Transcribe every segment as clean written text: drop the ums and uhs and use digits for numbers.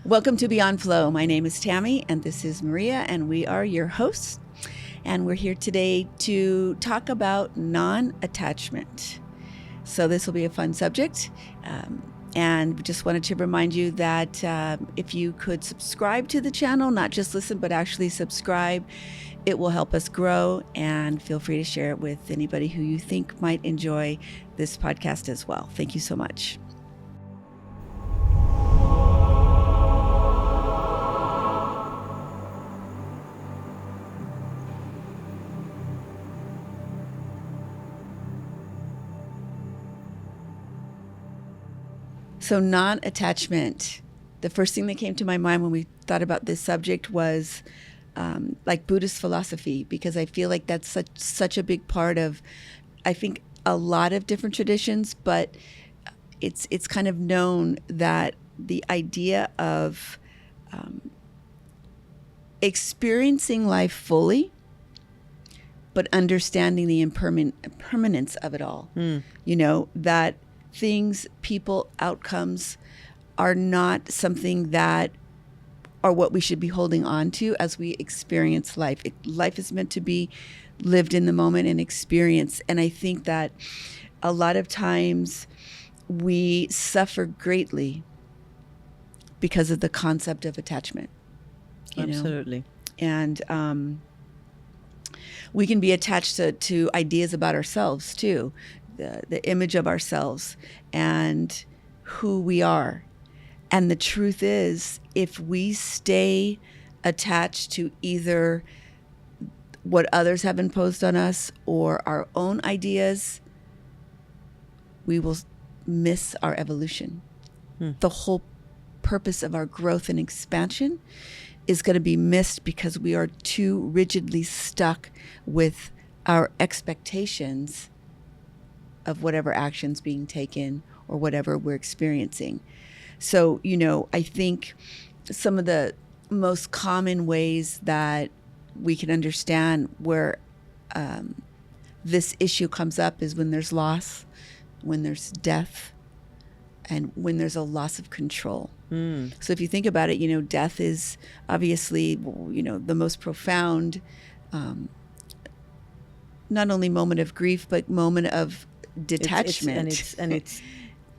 Welcome to Beyond Flow. My name is Tammy and this is Maria, and we are your hosts. And we're here today to talk about non-attachment. So this will be a fun subject. And we just wanted to remind you that if you could subscribe to the channel, not just listen, but actually subscribe, it will help us grow. And feel free to share it with anybody who you think might enjoy this podcast as well. Thank you so much. So non-attachment, the first thing that came to my mind when we thought about this subject was like Buddhist philosophy, because I feel like that's such a big part of, I think, a lot of different traditions, but it's kind of known that the idea of experiencing life fully, but understanding the impermanence of it all, that things, people, outcomes are not something that are what we should be holding on to as we experience life. Life is meant to be lived in the moment and experienced. And I think that a lot of times we suffer greatly because of the concept of attachment. Absolutely. And we can be attached to ideas about ourselves too. The image of ourselves and who we are. And the truth is, if we stay attached to either what others have imposed on us or our own ideas, we will miss our evolution. The whole purpose of our growth and expansion is going to be missed because we are too rigidly stuck with our expectations of whatever actions being taken or whatever we're experiencing. So, I think some of the most common ways that we can understand where this issue comes up is when there's loss, when there's death, and when there's a loss of control. So if you think about it, death is obviously, the most profound, not only moment of grief, but moment of detachment. It's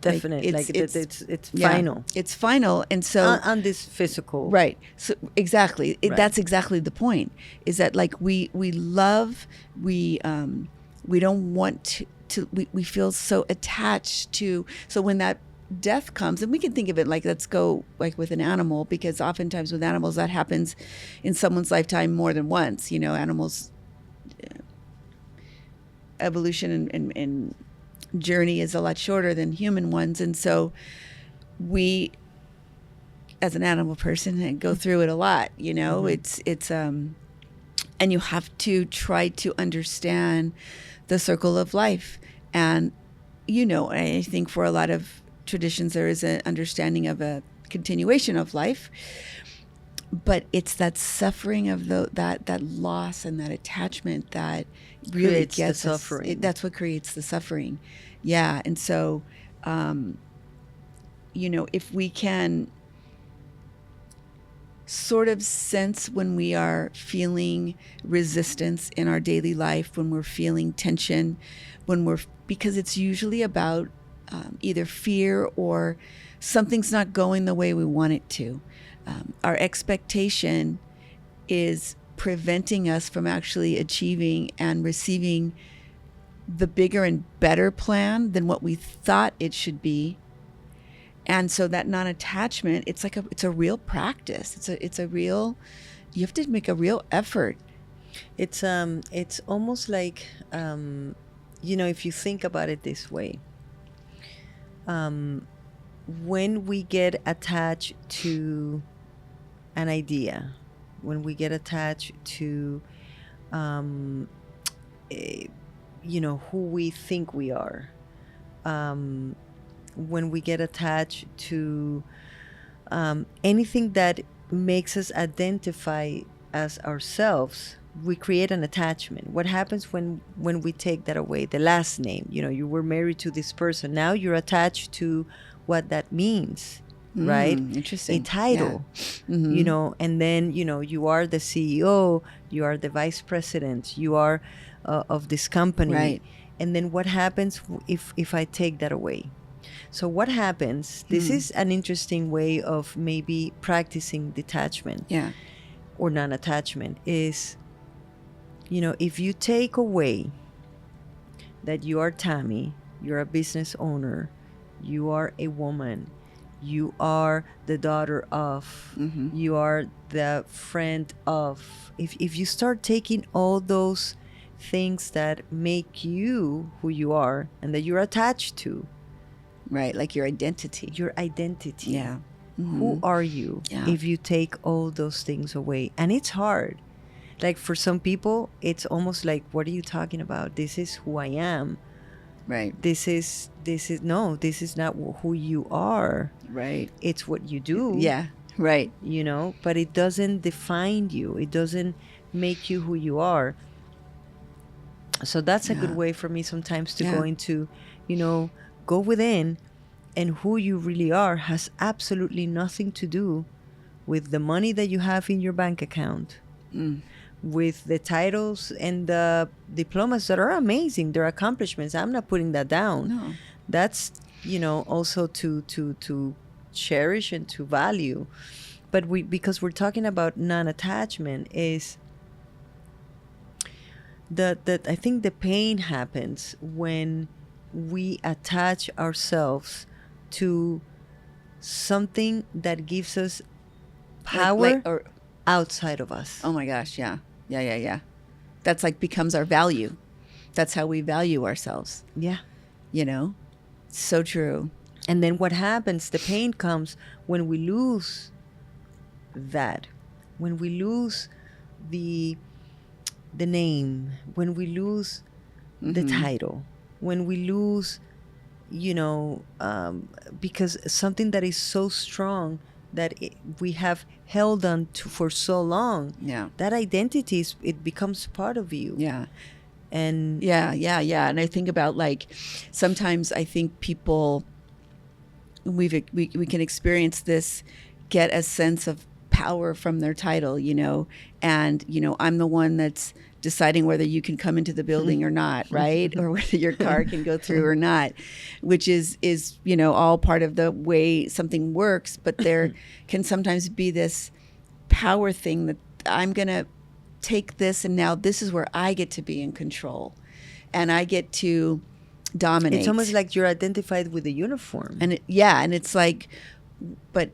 definite. It's yeah, final. It's final. And so on this physical. Right. So exactly. Right. That's exactly the point, is that like we love, we don't want to we feel so attached to, so when that death comes, and we can think of it like, let's go like with an animal, because oftentimes with animals that happens in someone's lifetime more than once. Animals evolution and journey is a lot shorter than human ones, and so we, as an animal person, go through it a lot. It's and you have to try to understand the circle of life. And I think for a lot of traditions there is an understanding of a continuation of life, but it's that suffering of that loss and that attachment that really creates gets the us. suffering. That's what creates the suffering. Yeah. And so, if we can sort of sense when we are feeling resistance in our daily life, when we're feeling tension, because it's usually about either fear or something's not going the way we want it to. Our expectation is preventing us from actually achieving and receiving the bigger and better plan than what we thought it should be. And so that non-attachment, it's a real practice. It's a real, you have to make a real effort. It's almost like, if you think about it this way, when we get attached to an idea, when we get attached to, who we think we are, when we get attached to anything that makes us identify as ourselves, we create an attachment. What happens when we take that away? The last name, you were married to this person. Now you're attached to what that means. right? Interesting. A title, and then, you are the CEO, you are the vice president, you are of this company. Right. And then what happens if I take that away? So what happens, this is an interesting way of maybe practicing detachment Yeah. or non-attachment, is, if you take away that you are Tammy, you're a business owner, you are a woman, you are the daughter of, you are the friend of. If you start taking all those things that make you who you are and that you're attached to, Right. Like your identity. your identity. Yeah. Who are you Yeah. if you take all those things away? And it's hard. Like for some people, it's almost like, what are you talking about? This is who I am. Right. This is not who you are. Right. It's what you do. Yeah. Right. But it doesn't define you. It doesn't make you who you are. So that's a good way for me sometimes to go into, go within, and who you really are has absolutely nothing to do with the money that you have in your bank account, with the titles and the diplomas that are amazing, their accomplishments. I'm not putting that down. No. That's, also to cherish and to value. But because we're talking about non-attachment, is that I think the pain happens when we attach ourselves to something that gives us power or outside of us. oh my gosh, yeah. Yeah. That's like becomes our value. That's how we value ourselves. Yeah. So true. And then what happens, the pain comes when we lose that, when we lose the name, when we lose the title, when we lose, because something that is so strong that we have held on to for so long, that identity it becomes part of you. Yeah. And yeah. And I think about, like, sometimes I think people, we can experience this, get a sense of power from their title, and, I'm the one that's deciding whether you can come into the building or not, right? Or whether your car can go through or not, which is, all part of the way something works. But there can sometimes be this power thing that I'm going to take this, and now this is where I get to be in control and I get to dominate. It's almost like you're identified with the uniform. And and it's like, but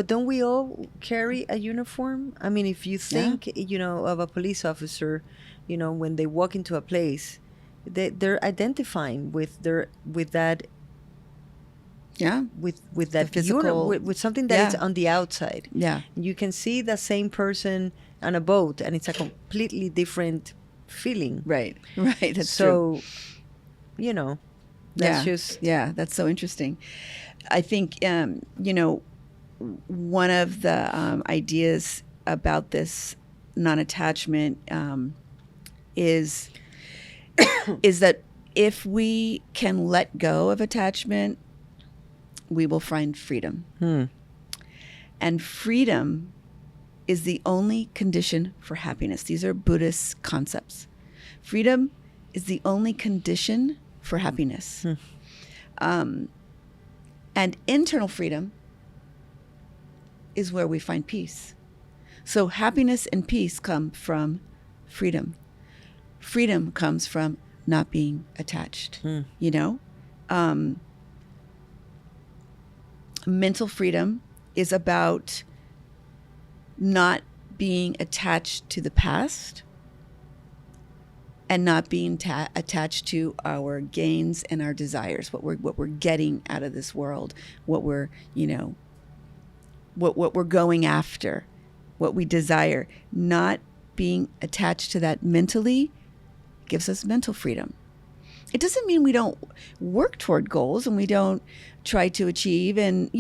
don't we all carry a uniform? I mean, if you think, of a police officer, when they walk into a place, they're identifying with that. Yeah. With that physical, with something that is on the outside. Yeah. You can see the same person on a boat, and it's a completely different feeling. Right. That's true. That's just... Yeah, that's so interesting. I think, one of the ideas about this non-attachment is that if we can let go of attachment, we will find freedom. And freedom is the only condition for happiness. These are Buddhist concepts. Freedom is the only condition for happiness. And internal freedom is where we find peace. So happiness and peace come from freedom. Freedom comes from not being attached, mental freedom is about not being attached to the past and not being attached to our gains and our desires, what we're getting out of this world, what we're, what we're going after, what we desire. Not being attached to that mentally gives us mental freedom. It doesn't mean we don't work toward goals and we don't try to achieve, and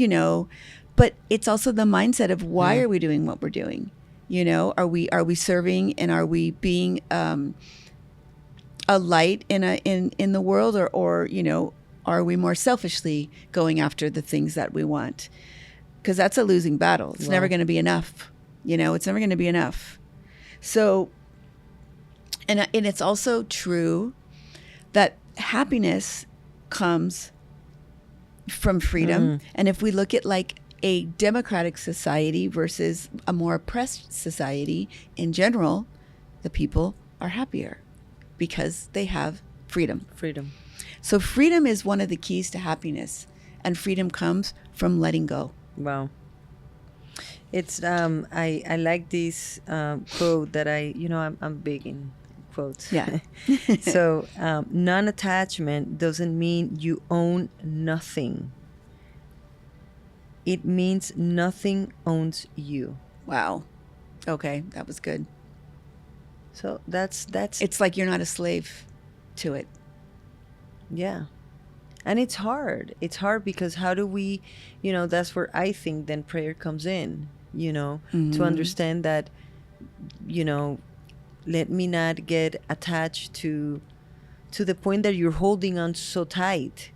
but it's also the mindset of why are we doing what we're doing? Are we serving, and are we being a light in the world, or are we more selfishly going after the things that we want? Because that's a losing battle. It's never going to be enough. It's never going to be enough. So, and it's also true that happiness comes from freedom. And if we look at like a democratic society versus a more oppressed society in general, the people are happier because they have freedom. So freedom is one of the keys to happiness, and freedom comes from letting go. Wow. It's I like this quote that I'm big in quotes. Yeah. So non-attachment doesn't mean you own nothing. It means nothing owns you. Wow. Okay, that was good. So that's It's like you're not a slave to it. Yeah. And it's hard. It's hard because how do we, that's where I think then prayer comes in, to understand that, let me not get attached to the point that you're holding on so tight,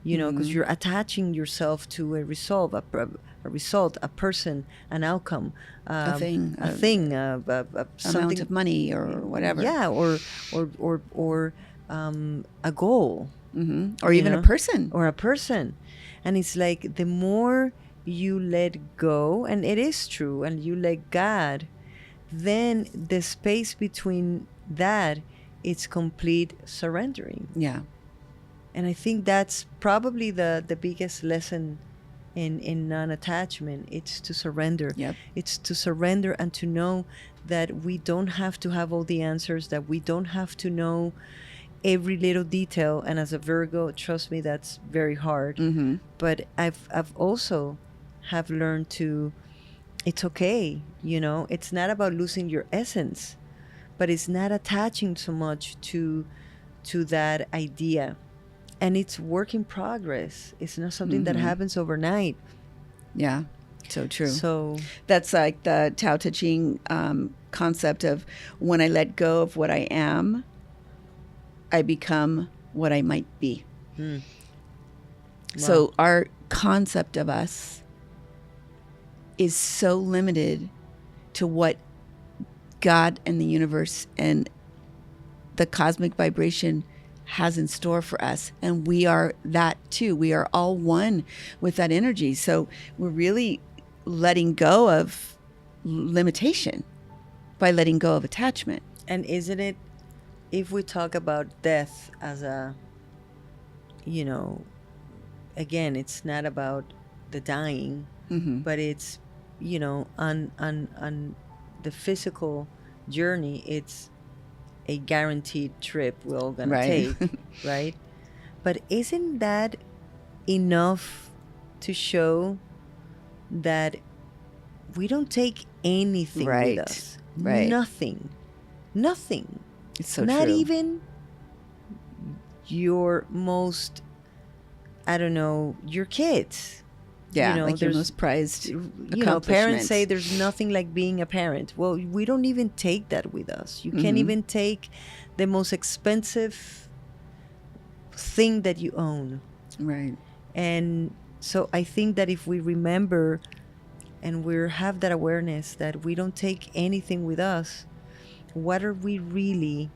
because you're attaching yourself to a result, a person, an outcome, A thing, something, amount of money or whatever. Yeah. Or a goal. Or even a person. Or a person. And it's like the more you let go, and it is true, and you let God, then the space between that, it's complete surrendering. Yeah. And I think that's probably the biggest lesson in non-attachment. It's to surrender. Yep. It's to surrender and to know that we don't have to have all the answers, that we don't have to know every little detail. And as a Virgo, trust me, that's very hard. But I've also have learned to, it's okay, it's not about losing your essence, but it's not attaching so much to that idea. And it's work in progress. It's not something that happens overnight. Yeah, so true. So that's like the Tao Te Ching concept of when I let go of what I am, I become what I might be. Wow. So our concept of us is so limited to what God and the universe and the cosmic vibration has in store for us. And we are that too. We are all one with that energy. So we're really letting go of limitation by letting go of attachment. And isn't it, if we talk about death as a, again, it's not about the dying, but it's, on the physical journey, it's a guaranteed trip we're all gonna take, right? But isn't that enough to show that we don't take anything with us? Right. Nothing. It's so Not true. even your most, I don't know, your kids. Yeah, like your most prized accomplishment. Parents say there's nothing like being a parent. Well, we don't even take that with us. You can't even take the most expensive thing that you own. Right. And so I think that if we remember and we have that awareness that we don't take anything with us, what are we really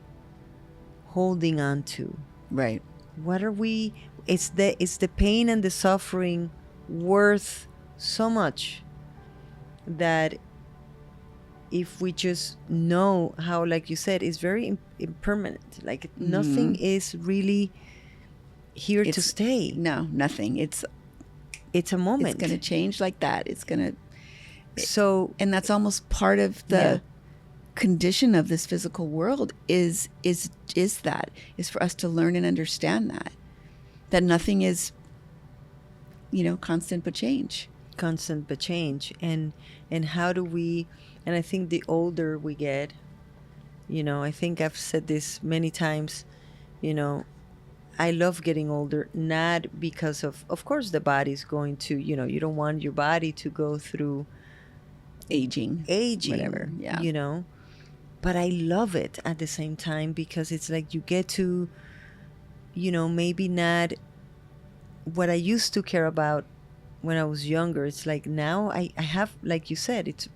holding on to? Right. What are we? It's the pain and the suffering worth so much that if we just know how, like you said, it's very impermanent. Like nothing is really here to stay. No, nothing. It's a moment. It's going to change like that. It's going to. So, and that's almost part of the condition of this physical world is for us to learn and understand that nothing is, constant but change. And how do we, and I think the older we get, I think I've said this many times, I love getting older, not because of course the body's going to, you don't want your body to go through aging, whatever. Yeah. But I love it at the same time because it's like you get to, maybe not what I used to care about when I was younger, it's like now I have, like you said, it's a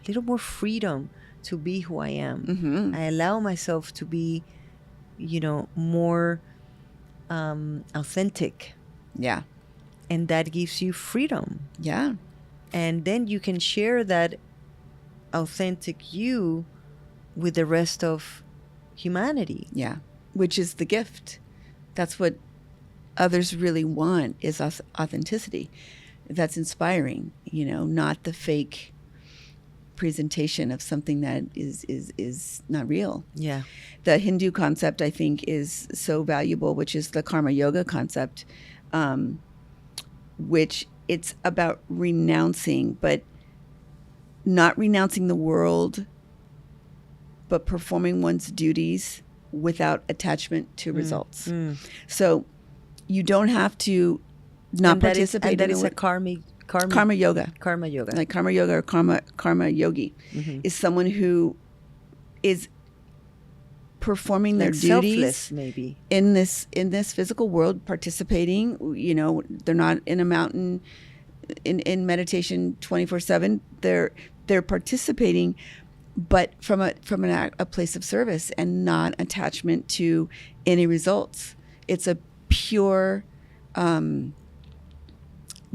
little more freedom to be who I am. Mm-hmm. I allow myself to be, more authentic, Yeah. and that gives you freedom. Yeah. And then you can share that authentic you with the rest of humanity. Yeah. Which is the gift. That's what others really want, is authenticity. That's inspiring, not the fake presentation of something that is not real. Yeah. The Hindu concept, I think, is so valuable, which is the karma yoga concept, which it's about renouncing, but not renouncing the world, but performing one's duties without attachment to results. So you don't have to not And that is- participate and that in is the a karma yoga. karma yoga. Like karma yoga or karma yogi is someone who is performing their Like selfless, duties maybe. in this physical world, participating. They're not in a mountain in meditation 24/7. They're participating, but from a place of service and not attachment to any results. It's a pure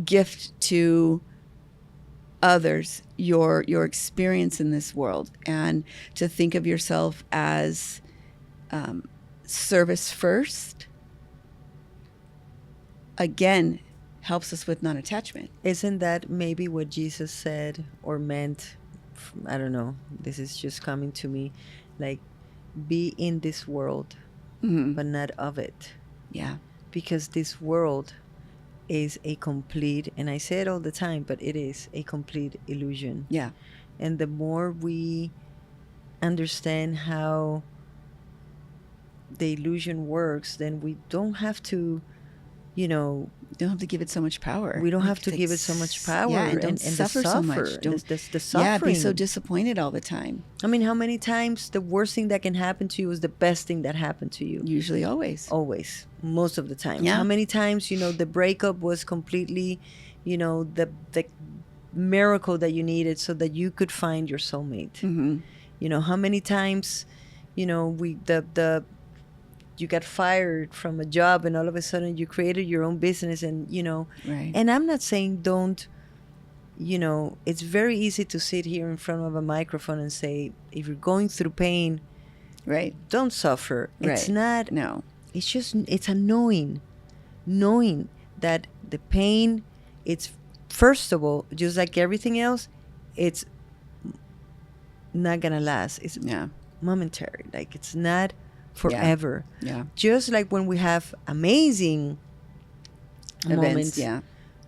gift to others, your experience in this world, and to think of yourself as service first, again, helps us with non-attachment. Isn't that maybe what Jesus said or meant? I don't know. This is just coming to me. Like, be in this world, but not of it. Yeah. Because this world is a complete, and I say it all the time, but it is a complete illusion. Yeah. And the more we understand how the illusion works, then we don't have to, Don't have to give it so much power. we don't have to give it so much power. Yeah, and don't suffer so much. Don't the suffering. Yeah, be so disappointed all the time. I mean, how many times the worst thing that can happen to you is the best thing that happened to you? Usually, always. Always. Most of the time. Yeah. How many times, the breakup was completely, the miracle that you needed so that you could find your soulmate? How many times, you got fired from a job and all of a sudden you created your own business and, Right. And I'm not saying don't, it's very easy to sit here in front of a microphone and say, if you're going through pain, Right. don't suffer. It's Right. not, No. it's just, it's a knowing that the pain, it's, first of all, just like everything else, it's not gonna last. It's Yeah. momentary. Like, it's not forever. Yeah. Just like when we have amazing moments, Yeah.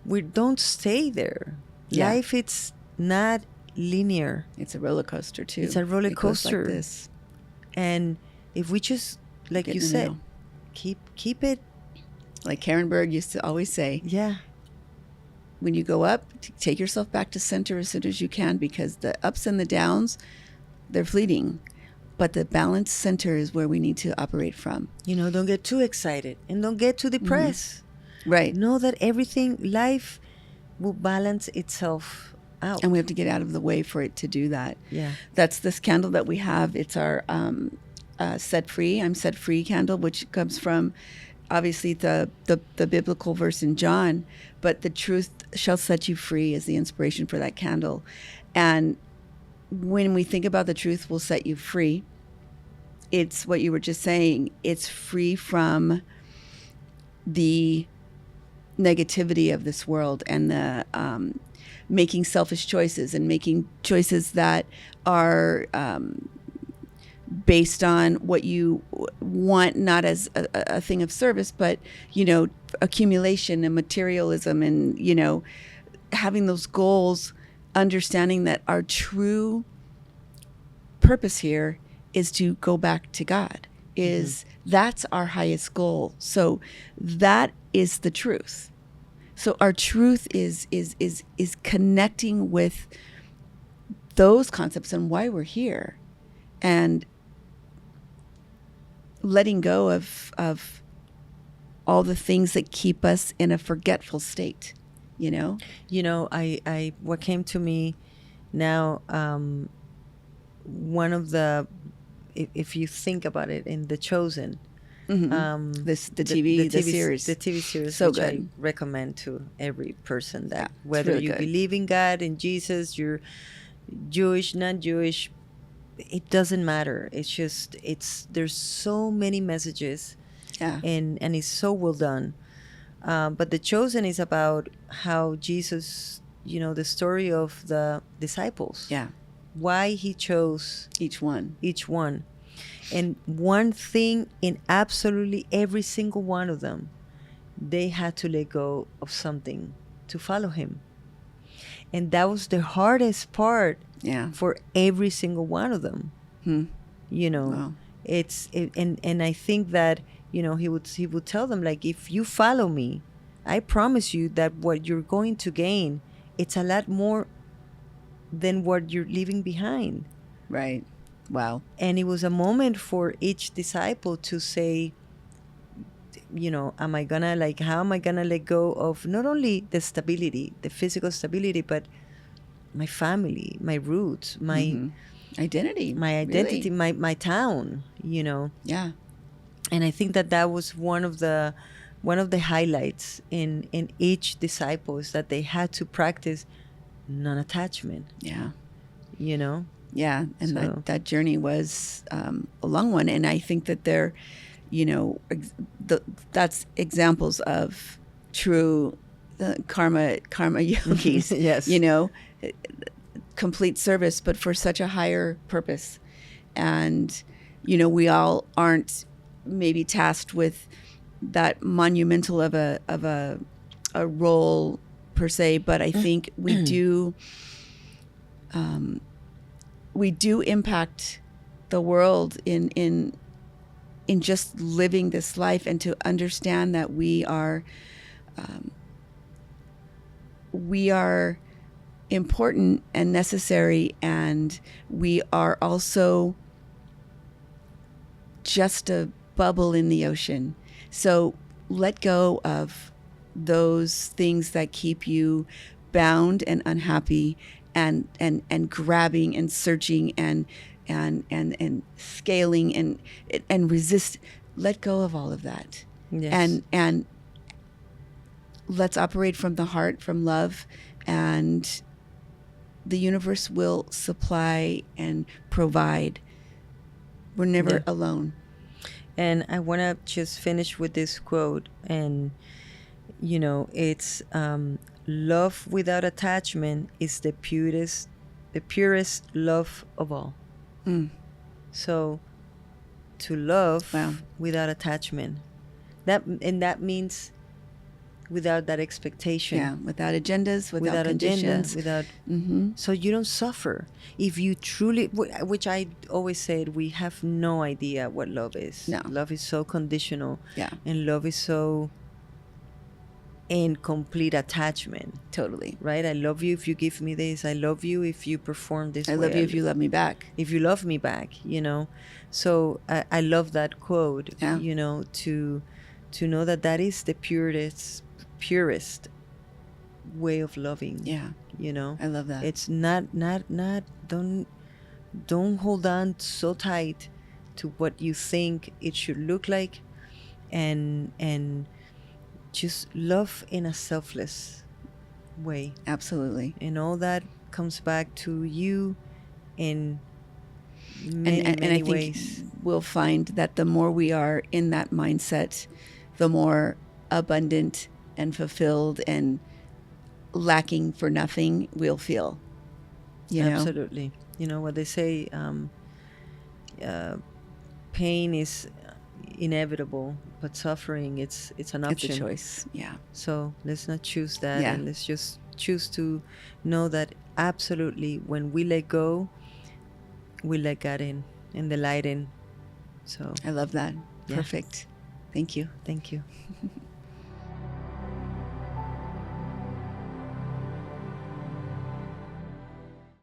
we don't stay there. Yeah. Life, it's not linear. It's a roller coaster too. It's a roller It goes like coaster. this. And if we just, like Get you in the said, middle. keep it, Like Karen Berg used to always say, yeah. when you go up, take yourself back to center as soon as you can, because the ups and the downs, they're fleeting. But the balanced center is where we need to operate from. Don't get too excited and don't get too depressed. Right. Know that life will balance itself out. And we have to get out of the way for it to do that. Yeah. That's this candle that we have. It's our set free. I'm set free candle, which comes from obviously the biblical verse in John, but the truth shall set you free is the inspiration for that candle. And when we think about the truth will set you free, it's what you were just saying. It's free from the negativity of this world and the making selfish choices and making choices that are based on what you want, not as a thing of service, but, accumulation and materialism and, having those goals, understanding that our true purpose here is to go back to God. That's our highest goal. So that is the truth. So our truth is connecting with those concepts and why we're here, and letting go of all the things that keep us in a forgetful state, you know? I what came to me now, one of the, if you think about it, in The Chosen, The TV, the series. the TV series, So which good. I recommend to every person, that Yeah, it's whether really you good. believe in God and Jesus, you're Jewish, not Jewish, it doesn't matter. It's just, there's so many messages, Yeah. and it's so well done. But The Chosen is about how Jesus, the story of the disciples, Yeah. why he chose Each one. each one. And one thing in absolutely every single one of them, they had to let go of something to follow him. And that was the hardest part Yeah. for every single one of them. Wow. And I think that, he would tell them, like, if you follow me, I promise you that what you're going to gain, it's a lot more than what you're leaving behind. Right. Wow. And it was a moment for each disciple to say, am I gonna, like, how am I gonna let go of not only the stability, the physical stability, but my family, my roots, my Identity. identity, Really. my town, Yeah. And I think that was one of the highlights in each disciple, is that they had to practice non-attachment. Yeah. Yeah, and So- that journey was a long one, and I think that they're, that's examples of true karma yogis. Yes. Complete service, but for such a higher purpose. And we all aren't maybe tasked with that monumental of a role per se, but I think we do impact the world in just living this life, and to understand that we are important and necessary, and we are also just a bubble in the ocean. So let go of those things that keep you bound and unhappy, and grabbing and searching and scaling and resist. Let go of all of that. Yes. And let's operate from the heart, from love, and the universe will supply and provide. We're never alone. And I want to just finish with this quote, and it's love without attachment is the purest love of all. So to love without attachment, that means without that expectation. Yeah, without agendas, without conditions. So you don't suffer. If you truly, which I always said, we have no idea what love is. No. Love is so conditional. Yeah. And love is so in complete attachment. Totally. Right? I love you if you give me this. I love you if you perform this way. I love you if you love me back. If you love me back, So I love that quote, Yeah. To know that is the purest way of loving. Yeah. I love that. It's not don't hold on so tight to what you think it should look like, and just love in a selfless way. Absolutely. And all that comes back to you in many and I think ways. we'll find that the more we are in that mindset, the more abundant and fulfilled and lacking for nothing we'll feel. Absolutely. What they say, pain is inevitable, but suffering, it's an option. It's a choice. Yeah. So let's not choose that. Yeah. And let's just choose to know that absolutely, when we let go, we let God in and the light in. So I love that. Yeah. Perfect. Thank you. Thank you.